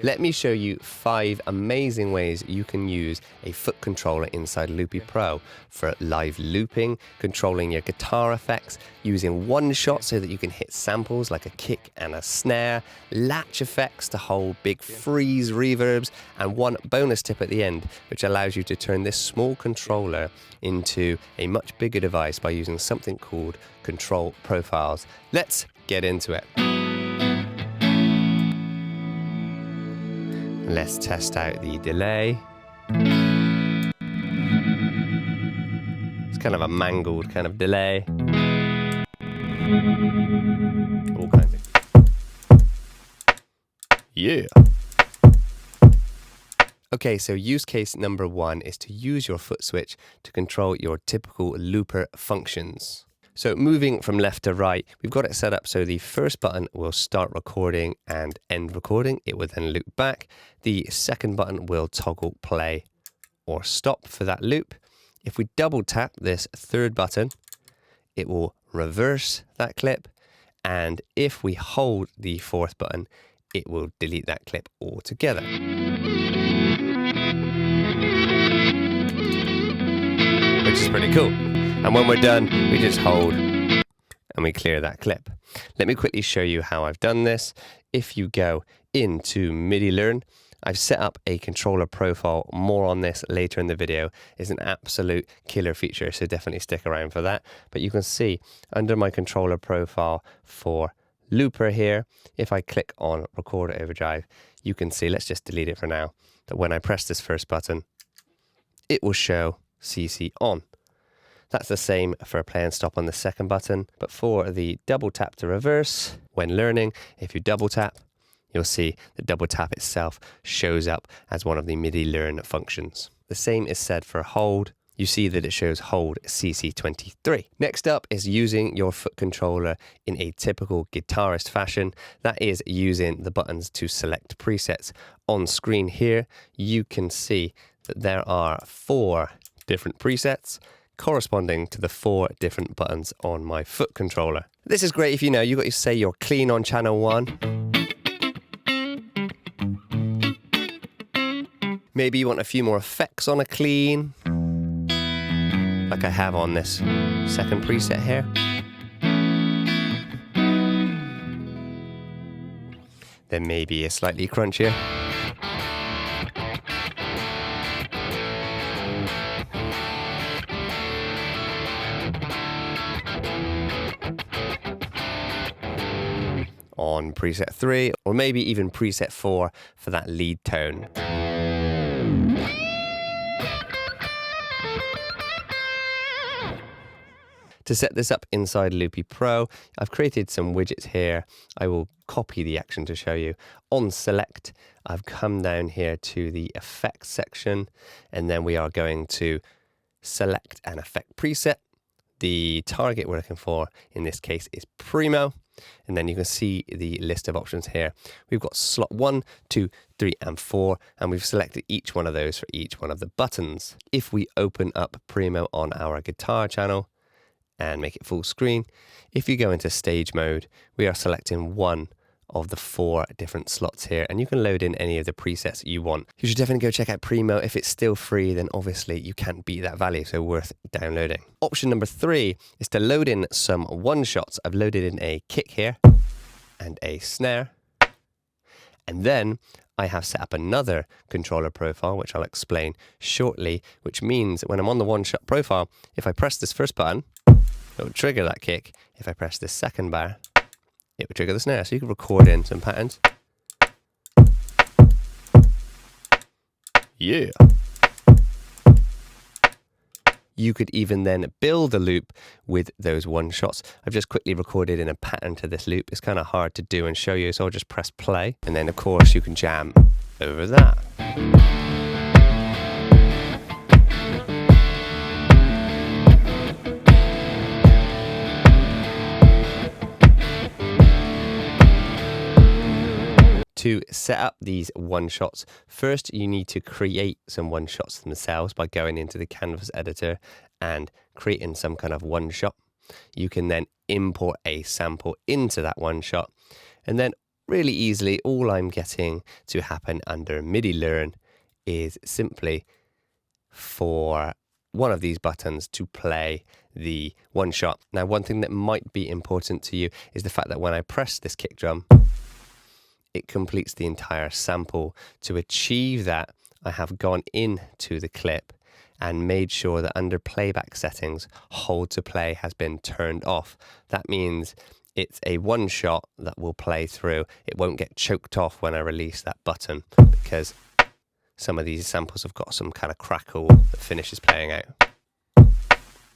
Let me show you 5 amazing ways you can use a foot controller inside Loopy Pro for live looping, controlling your guitar effects, using one shot so that you can hit samples like a kick and a snare, Latch FX to hold big freeze reverbs, and one bonus tip at the end which allows you to turn this small controller into a much bigger device by using something called control profiles. Let's get into it. Let's test out the delay. It's kind of a mangled kind of delay. All kinds of... Yeah. Okay, so use case number 1 is to use your foot switch to control your typical looper functions. So moving from left to right, we've got it set up so the first button will start recording and end recording. It will then loop back. The second button will toggle play or stop for that loop. If we double tap this third button, it will reverse that clip. And if we hold the fourth button, it will delete that clip altogether. Which is pretty cool. And when we're done, we just hold and we clear that clip. Let me quickly show you how I've done this. If you go into MIDI Learn, I've set up a controller profile. More on this later in the video. It's an absolute killer feature, so definitely stick around for that. But you can see under my controller profile for Looper here, if I click on Record Overdrive, you can see, let's just delete it for now, that when I press this first button, it will show CC on. That's the same for play and stop on the second button, but for the double tap to reverse, when learning, if you double tap, you'll see the double tap itself shows up as one of the MIDI Learn functions. The same is said for hold. You see that it shows hold CC23. Next up is using your foot controller in a typical guitarist fashion. That is using the buttons to select presets. On screen here, you can see that there are 4 different presets corresponding to the 4 different buttons on my foot controller. This is great if you know you've got to say you're clean on channel 1. Maybe you want a few more effects on a clean, like I have on this second preset here. Then maybe a slightly crunchier. On preset 3, or maybe even preset 4 for that lead tone. To set this up inside Loopy Pro, I've created some widgets here. I will copy the action to show you. On select, I've come down here to the effects section, and then we are going to select an effect preset. The target we're looking for in this case is Primo. And then you can see the list of options here. We've got slot 1, 2, 3, and 4, and we've selected each one of those for each one of the buttons. If we open up Primo on our guitar channel and make it full screen, if you go into stage mode, we are selecting one of the 4 different slots here, and you can load in any of the presets you want. You should definitely go check out Primo. If it's still free, then obviously you can't beat that value, so worth downloading. Option number 3 is to load in some one-shots. I've loaded in a kick here and a snare, and then I have set up another controller profile, which I'll explain shortly, which means when I'm on the one-shot profile, if I press this first button, it will trigger that kick. If I press this second bar, it will trigger the snare. So you can record in some patterns. Yeah. You could even then build a loop with those one shots. I've just quickly recorded in a pattern to this loop. It's kind of hard to do and show you, so I'll just press play. And then of course you can jam over that. To set up these one-shots, first you need to create some one-shots themselves by going into the canvas editor and creating some kind of one-shot. You can then import a sample into that one-shot, and then really easily, all I'm getting to happen under MIDI Learn is simply for one of these buttons to play the one shot. Now, one thing that might be important to you is the fact that when I press this kick drum, it completes the entire sample. To achieve that, I have gone into the clip and made sure that under playback settings, hold to play has been turned off. That means it's a one shot that will play through. It won't get choked off when I release that button, because some of these samples have got some kind of crackle that finishes playing out.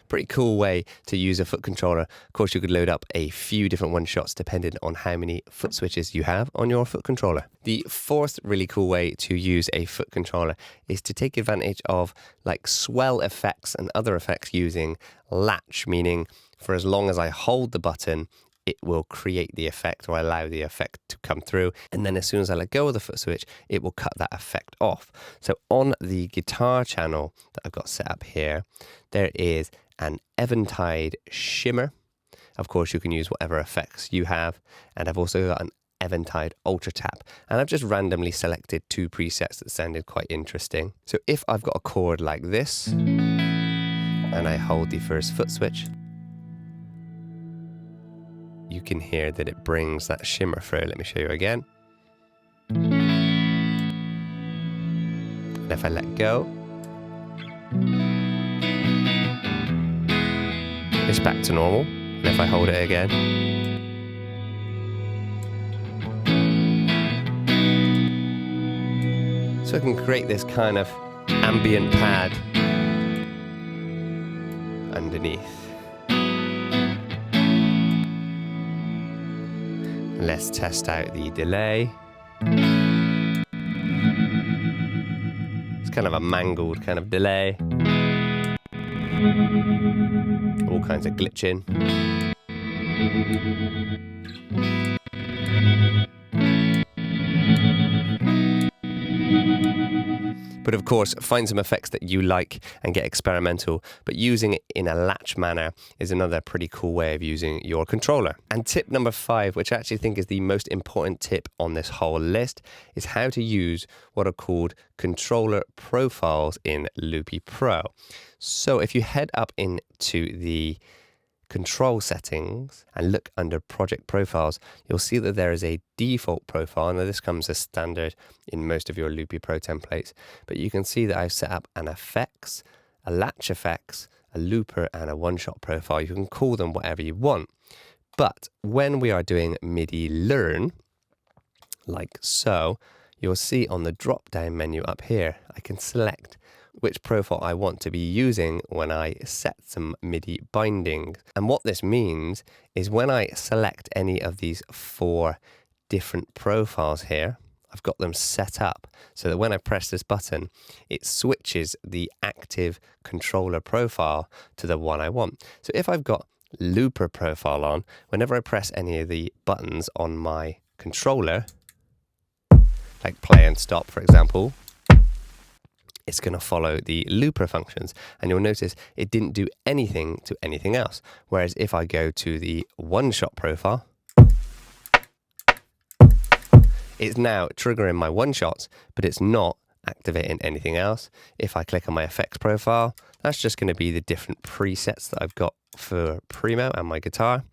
Pretty cool way to use a foot controller. Of course, you could load up a few different one shots depending on how many foot switches you have on your foot controller. The fourth really cool way to use a foot controller is to take advantage of like swell effects and other effects using latch, meaning for as long as I hold the button, it will create the effect or allow the effect to come through. And then as soon as I let go of the foot switch, it will cut that effect off. So on the guitar channel that I've got set up here, there is an Eventide shimmer. Of course, you can use whatever effects you have. And I've also got an Eventide ultra tap. And I've just randomly selected two presets that sounded quite interesting. So if I've got a chord like this, and I hold the first foot switch, you can hear that it brings that shimmer through. Let me show you again. And if I let go, it's back to normal. And if I hold it again, so I can create this kind of ambient pad underneath. Let's test out the delay. It's kind of a mangled kind of delay. All kinds of glitching. But of course, find some effects that you like and get experimental, but using it in a latch manner is another pretty cool way of using your controller. And tip number 5, which I actually think is the most important tip on this whole list, is how to use what are called controller profiles in Loopy Pro. So if you head up into the control settings and look under project profiles, you'll see that there is a default profile. Now this comes as standard in most of your Loopy Pro templates, but you can see that I've set up an effects, a Latch FX, a looper and a one-shot profile. You can call them whatever you want. But when we are doing MIDI Learn, like so, you'll see on the drop-down menu up here, I can select which profile I want to be using when I set some MIDI bindings. And what this means is when I select any of these 4 different profiles here, I've got them set up so that when I press this button, it switches the active controller profile to the one I want. So if I've got looper profile on, whenever I press any of the buttons on my controller, like play and stop, for example, it's going to follow the looper functions, and you'll notice it didn't do anything to anything else. Whereas if I go to the one-shot profile, it's now triggering my one-shots, but it's not activating anything else. If I click on my effects profile, that's just going to be the different presets that I've got for Primo and my guitar.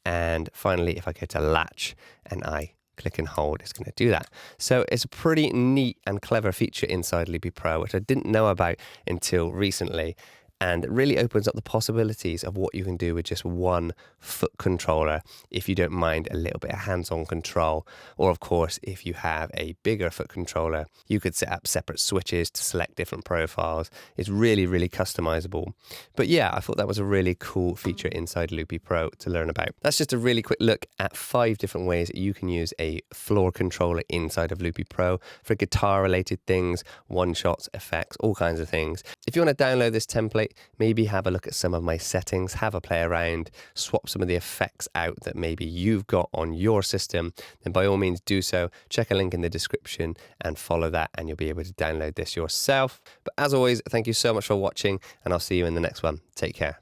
And finally, if I go to Latch and I click and hold, it's going to do that. So it's a pretty neat and clever feature inside Loopy Pro, which I didn't know about until recently. And it really opens up the possibilities of what you can do with just one foot controller if you don't mind a little bit of hands-on control. Or of course, if you have a bigger foot controller, you could set up separate switches to select different profiles. It's really, really customizable. But yeah, I thought that was a really cool feature inside Loopy Pro to learn about. That's just a really quick look at 5 different ways you can use a floor controller inside of Loopy Pro for guitar-related things, one-shots, effects, all kinds of things. If you want to download this template, maybe have a look at some of my settings, have a play around, swap some of the effects out that maybe you've got on your system, then by all means do so. Check a link in the description and follow that, and you'll be able to download this yourself. But as always, thank you so much for watching, and I'll see you in the next one. Take care.